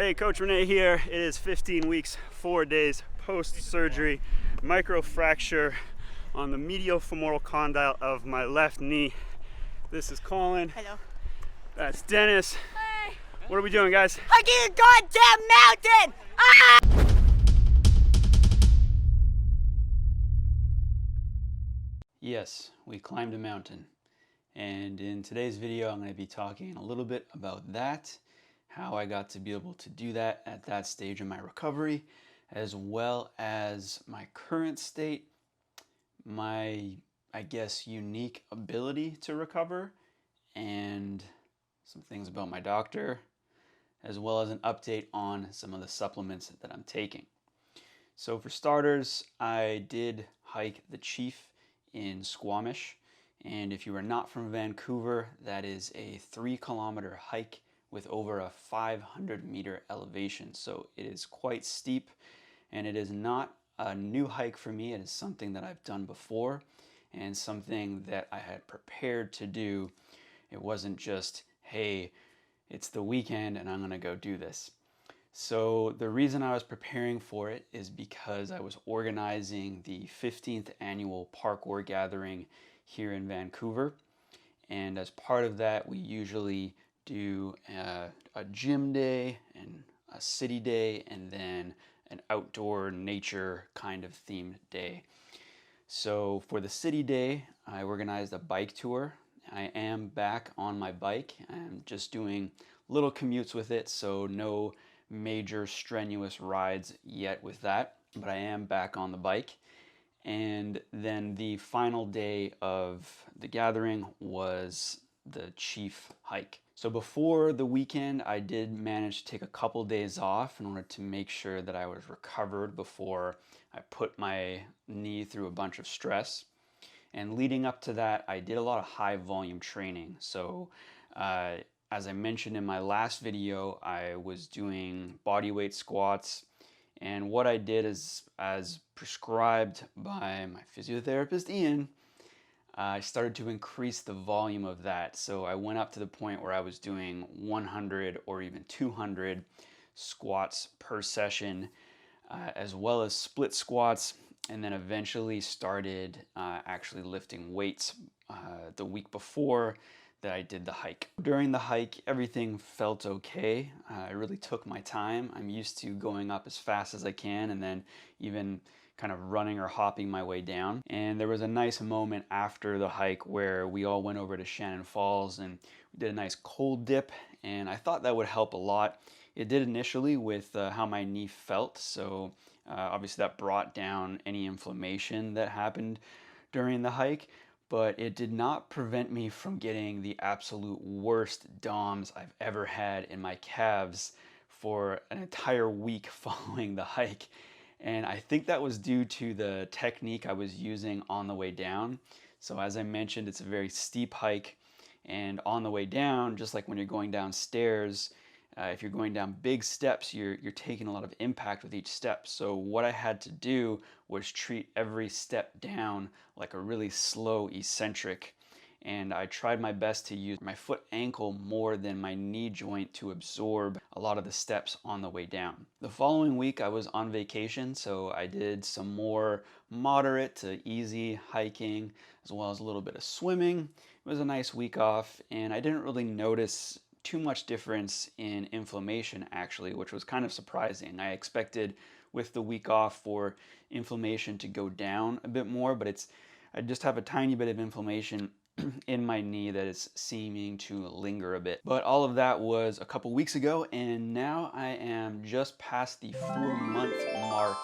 Hey, Coach Renee here. It is 15 weeks, 4 days post-surgery, microfracture on the medial femoral condyle of my left knee. This is Colin. Hello. That's Dennis. Hey. What are we doing, guys? Hiking a goddamn mountain! Ah! Yes, we climbed a mountain. And in today's video, I'm going to be talking a little bit about that, how I got to be able to do that at that stage in my recovery, as well as my current state, my, I guess, unique ability to recover, and some things about my doctor, as well as an update on some of the supplements that I'm taking. So for starters, I did hike the Chief in Squamish. And if you are not from Vancouver, that is a 3-kilometer hike with over a 500-meter elevation. So it is quite steep, and it is not a new hike for me. It is something that I've done before and something that I had prepared to do. It wasn't just, hey, it's the weekend and I'm gonna go do this. So the reason I was preparing for it is because I was organizing the 15th annual parkour gathering here in Vancouver. And as part of that, we usually do a gym day and a city day and then an outdoor nature kind of themed day. So for the city day, I organized a bike tour. I am back on my bike. I'm just doing little commutes with it, so no major strenuous rides yet with that, but I am back on the bike. And then the final day of the gathering was the Chief hike. So before the weekend, I did manage to take a couple days off in order to make sure that I was recovered before I put my knee through a bunch of stress. And leading up to that, I did a lot of high volume training. So as I mentioned in my last video, I was doing bodyweight squats, and what I did is, as prescribed by my physiotherapist Ian, I started to increase the volume of that. So I went up to the point where I was doing 100 or even 200 squats per session, as well as split squats, and then eventually started actually lifting weights the week before that I did the hike. During the hike, everything felt okay. I really took my time. I'm used to going up as fast as I can and then even kind of running or hopping my way down. And there was a nice moment after the hike where we all went over to Shannon Falls and we did a nice cold dip, and I thought that would help a lot. It did initially with how my knee felt, so obviously that brought down any inflammation that happened during the hike, but it did not prevent me from getting the absolute worst DOMs I've ever had in my calves for an entire week following the hike. And I think that was due to the technique I was using on the way down. So as I mentioned, it's a very steep hike, and on the way down, just like when you're going downstairs, if you're going down big steps, you're taking a lot of impact with each step. So what I had to do was treat every step down like a really slow eccentric. And I tried my best to use my foot ankle more than my knee joint to absorb a lot of the steps on the way down. The following week I was on vacation, so I did some more moderate to easy hiking, as well as a little bit of swimming. It was a nice week off, and I didn't really notice too much difference in inflammation actually, which was kind of surprising. I expected with the week off for inflammation to go down a bit more, but I just have a tiny bit of inflammation in my knee that is seeming to linger a bit. But all of that was a couple weeks ago, and now I am just past the 4-month mark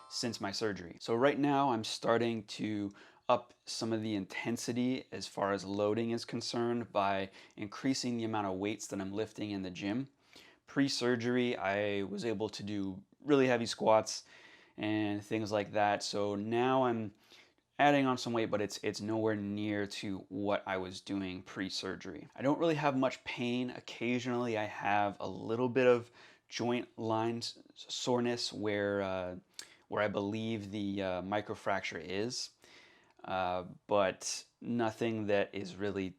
since my surgery. So right now I'm starting to up some of the intensity as far as loading is concerned by increasing the amount of weights that I'm lifting in the gym. Pre-surgery, I was able to do really heavy squats and things like that. So now I'm adding on some weight, but it's nowhere near to what I was doing pre-surgery. I don't really have much pain. Occasionally I have a little bit of joint line soreness where I believe the microfracture is. But nothing that is really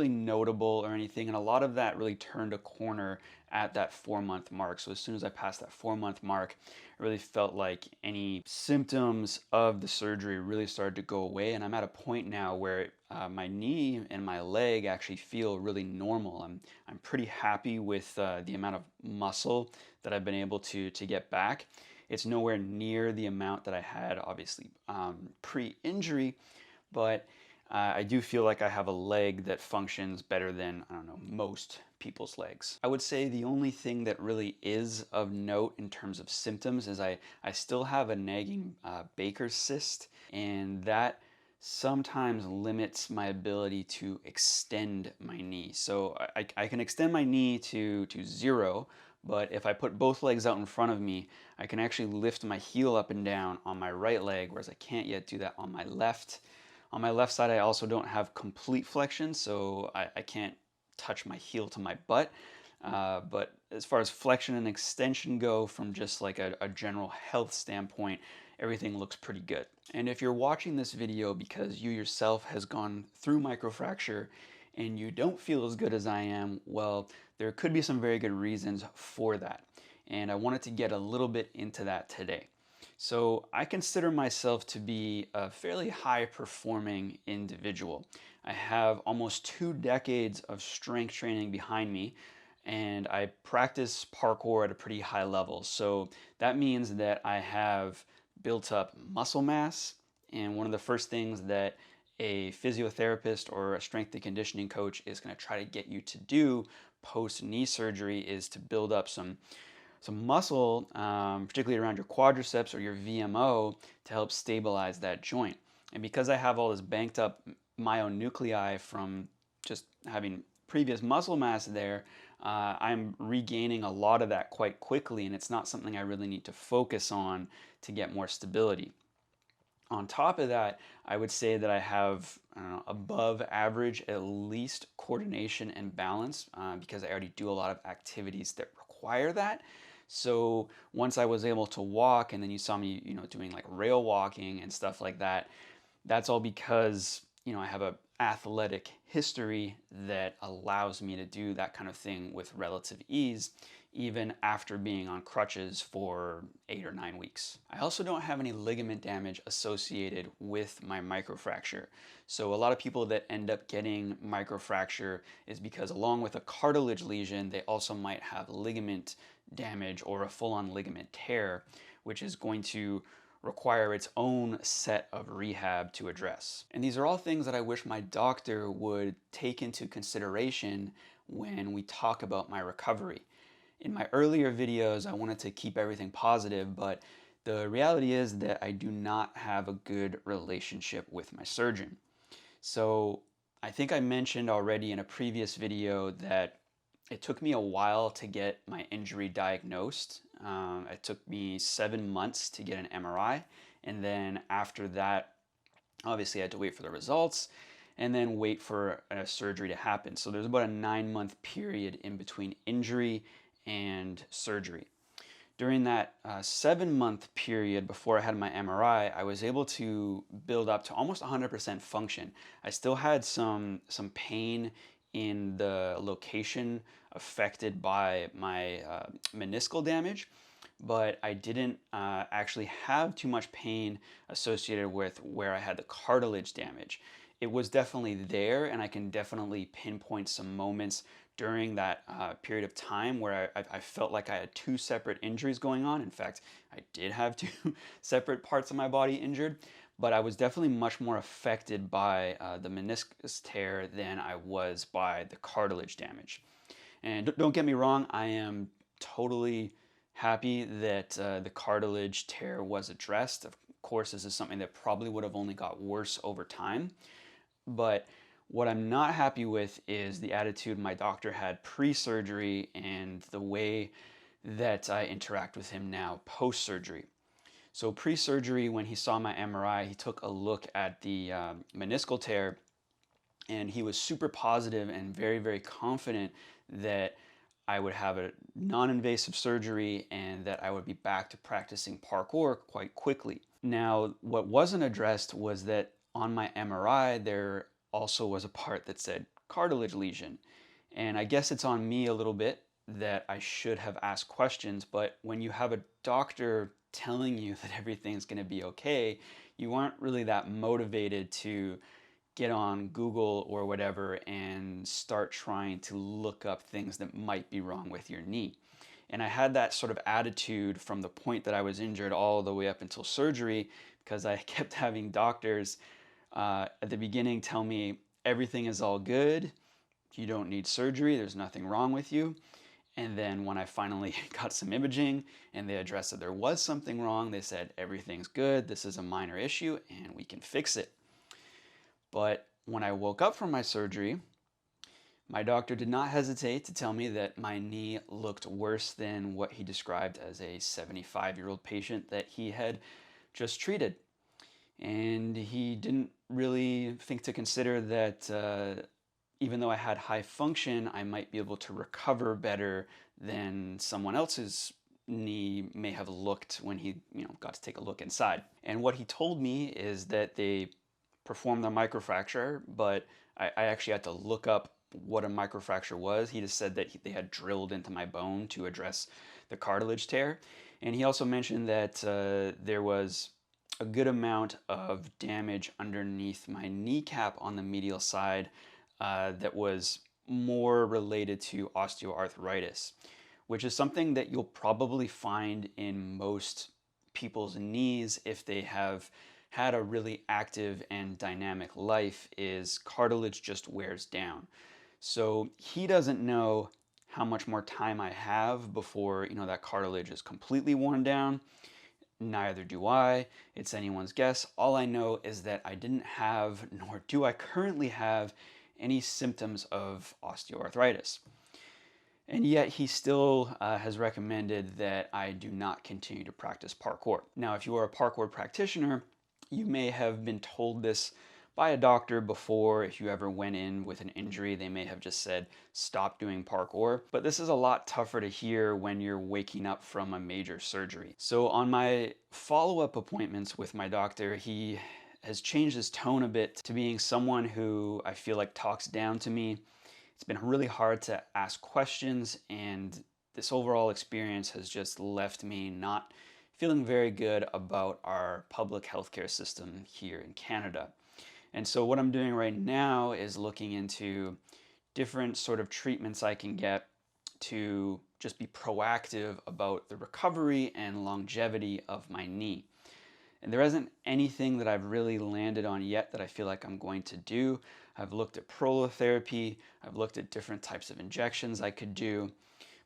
notable or anything. And a lot of that really turned a corner at that 4-month mark. So as soon as I passed that 4-month mark, I really felt like any symptoms of the surgery really started to go away. And I'm at a point now where my knee and my leg actually feel really normal. I'm pretty happy with the amount of muscle that I've been able to get back. It's nowhere near the amount that I had, obviously, pre-injury, but I do feel like I have a leg that functions better than, I don't know, most people's legs. I would say the only thing that really is of note in terms of symptoms is I still have a nagging Baker's cyst, and that sometimes limits my ability to extend my knee. So I can extend my knee to 0, but if I put both legs out in front of me, I can actually lift my heel up and down on my right leg, whereas I can't yet do that on my left. On my left side, I also don't have complete flexion, so I can't touch my heel to my butt. But as far as flexion and extension go, from just like a general health standpoint, everything looks pretty good. And if you're watching this video because you yourself has gone through microfracture and you don't feel as good as I am, well, there could be some very good reasons for that. And I wanted to get a little bit into that today. So I consider myself to be a fairly high performing individual. I have almost 2 decades of strength training behind me, and I practice parkour at a pretty high level. So that means that I have built up muscle mass, and one of the first things that a physiotherapist or a strength and conditioning coach is going to try to get you to do post knee surgery is to build up some muscle, particularly around your quadriceps or your VMO, to help stabilize that joint. And because I have all this banked up myonuclei from just having previous muscle mass there, I'm regaining a lot of that quite quickly, and it's not something I really need to focus on to get more stability. On top of that, I would say that I have, I don't know, above average at least coordination and balance because I already do a lot of activities that require that. So once I was able to walk, and then you saw me, doing like rail walking and stuff like that, that's all because, I have a athletic history that allows me to do that kind of thing with relative ease, even after being on crutches for 8 or 9 weeks. I also don't have any ligament damage associated with my microfracture. So a lot of people that end up getting microfracture is because along with a cartilage lesion, they also might have ligament damage or a full-on ligament tear, which is going to require its own set of rehab to address. And these are all things that I wish my doctor would take into consideration when we talk about my recovery. In my earlier videos, I wanted to keep everything positive, but the reality is that I do not have a good relationship with my surgeon. So I think I mentioned already in a previous video that it took me a while to get my injury diagnosed. It took me 7 months to get an MRI, and then after that, obviously I had to wait for the results and then wait for a surgery to happen. So there's about a 9-month period in between injury and surgery. During that 7-month period before I had my MRI, I was able to build up to almost 100% function. I still had some pain in the location affected by my meniscal damage, but I didn't actually have too much pain associated with where I had the cartilage damage. It was definitely there, and I can definitely pinpoint some moments during that period of time where I felt like I had 2 separate injuries going on. In fact, I did have 2 separate parts of my body injured, but I was definitely much more affected by the meniscus tear than I was by the cartilage damage. And don't get me wrong, I am totally happy that the cartilage tear was addressed. Of course, this is something that probably would have only got worse over time. But what I'm not happy with is the attitude my doctor had pre-surgery and the way that I interact with him now post-surgery. So pre-surgery, when he saw my MRI, he took a look at the meniscal tear, and he was super positive and very, very confident that I would have a non-invasive surgery and that I would be back to practicing parkour quite quickly. Now, what wasn't addressed was that on my MRI, there also was a part that said cartilage lesion. And I guess it's on me a little bit that I should have asked questions, but when you have a doctor telling you that everything's going to be okay, you aren't really that motivated to get on Google or whatever and start trying to look up things that might be wrong with your knee. And I had that sort of attitude from the point that I was injured all the way up until surgery, because I kept having doctors at the beginning tell me everything is all good, you don't need surgery, there's nothing wrong with you. And then when I finally got some imaging and they addressed that there was something wrong, they said everything's good, this is a minor issue and we can fix it. But when I woke up from my surgery, my doctor did not hesitate to tell me that my knee looked worse than what he described as a 75-year-old patient that he had just treated. And he didn't really think to consider that even though I had high function, I might be able to recover better than someone else's knee may have looked when he got to take a look inside. And what he told me is that they performed the microfracture, but I actually had to look up what a microfracture was. He just said that they had drilled into my bone to address the cartilage tear. And he also mentioned that there was a good amount of damage underneath my kneecap on the medial side that was more related to osteoarthritis, which is something that you'll probably find in most people's knees if they have had a really active and dynamic life, is cartilage just wears down. So he doesn't know how much more time I have before that cartilage is completely worn down. Neither do I. It's anyone's guess. All I know is that I didn't have, nor do I currently have, any symptoms of osteoarthritis. And yet he still has recommended that I do not continue to practice parkour. Now, if you are a parkour practitioner, you may have been told this by a doctor before. If you ever went in with an injury, they may have just said, stop doing parkour. But this is a lot tougher to hear when you're waking up from a major surgery. So on my follow-up appointments with my doctor, he has changed his tone a bit to being someone who I feel like talks down to me. It's been really hard to ask questions, and this overall experience has just left me not feeling very good about our public healthcare system here in Canada. And so what I'm doing right now is looking into different sort of treatments I can get to just be proactive about the recovery and longevity of my knee. And there isn't anything that I've really landed on yet that I feel like I'm going to do. I've looked at prolotherapy, I've looked at different types of injections I could do.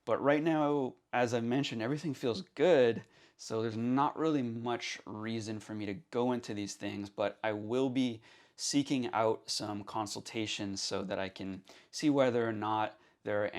But right now, as I've mentioned, everything feels good. So there's not really much reason for me to go into these things, but I will be seeking out some consultations so that I can see whether or not there are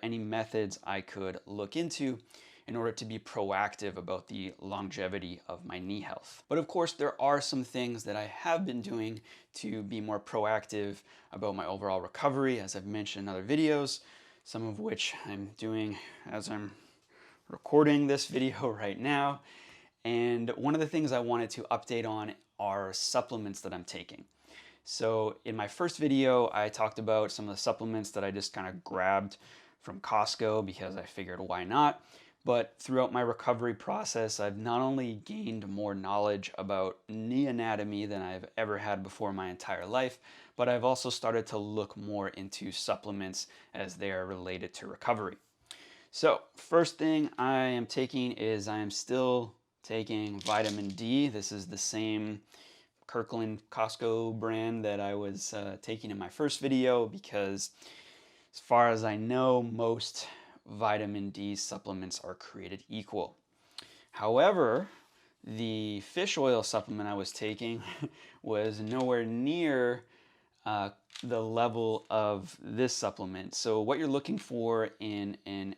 any methods I could look into in order to be proactive about the longevity of my knee health. But of course, there are some things that I have been doing to be more proactive about my overall recovery, as I've mentioned in other videos, some of which I'm doing as I'm recording this video right now. And one of the things I wanted to update on are supplements that I'm taking. So in my first video, I talked about some of the supplements that I just kind of grabbed from Costco because I figured why not. But throughout my recovery process, I've not only gained more knowledge about knee anatomy than I've ever had before in my entire life, but I've also started to look more into supplements as they are related to recovery. So first thing I am taking is I am still taking vitamin D. This is the same Kirkland Costco brand that I was taking in my first video, because as far as I know, most vitamin D supplements are created equal. However, the fish oil supplement I was taking was nowhere near the level of this supplement. So what you're looking for in an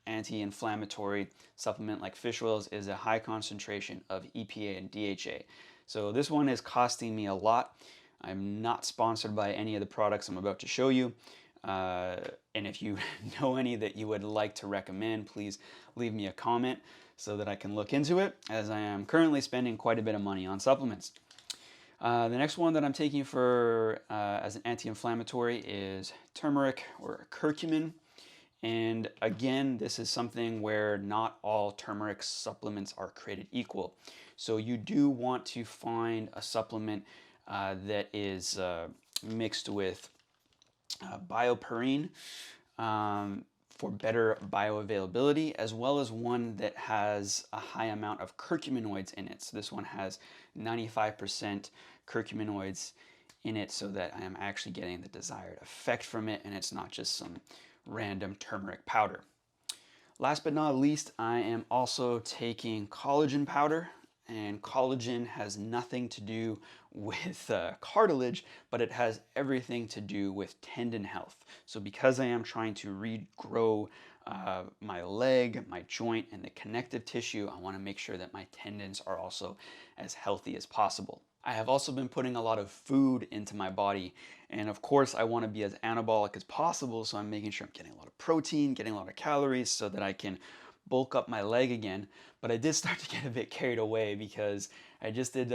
anti-inflammatory supplement like fish oils is a high concentration of EPA and DHA. So this one is costing me a lot. I'm not sponsored by any of the products I'm about to show you. And if you know any that you would like to recommend, please leave me a comment so that I can look into it, as I am currently spending quite a bit of money on supplements. The next one that I'm taking for as an anti-inflammatory is turmeric or curcumin. And again, this is something where not all turmeric supplements are created equal. So you do want to find a supplement that is mixed with bioperine for better bioavailability, as well as one that has a high amount of curcuminoids in it. So this one has 95% curcuminoids in it, so that I am actually getting the desired effect from it, and it's not just some random turmeric powder. Last but not least, I am also taking collagen powder, and collagen has nothing to do with cartilage, but it has everything to do with tendon health. So because I am trying to regrow my leg, my joint, and the connective tissue, I want to make sure that my tendons are also as healthy as possible. I have also been putting a lot of food into my body, and of course I want to be as anabolic as possible, so I'm making sure I'm getting a lot of protein, getting a lot of calories, so that I can bulk up my leg again. But I did start to get a bit carried away, because I just did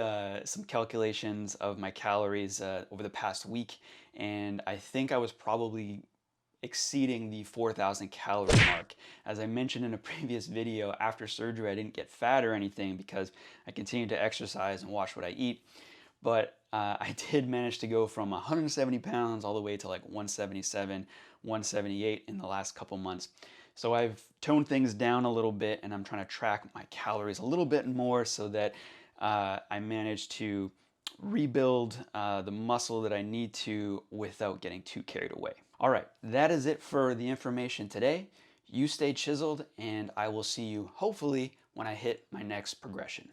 some calculations of my calories over the past week, and I think I was probably exceeding the 4,000 calorie mark. As I mentioned in a previous video, after surgery I didn't get fat or anything because I continued to exercise and watch what I eat, but I did manage to go from 170 pounds all the way to like 177, 178 in the last couple months. So I've toned things down a little bit, and I'm trying to track my calories a little bit more, so that I manage to rebuild the muscle that I need to without getting too carried away. All right, that is it for the information today. You stay chiseled, and I will see you hopefully when I hit my next progression.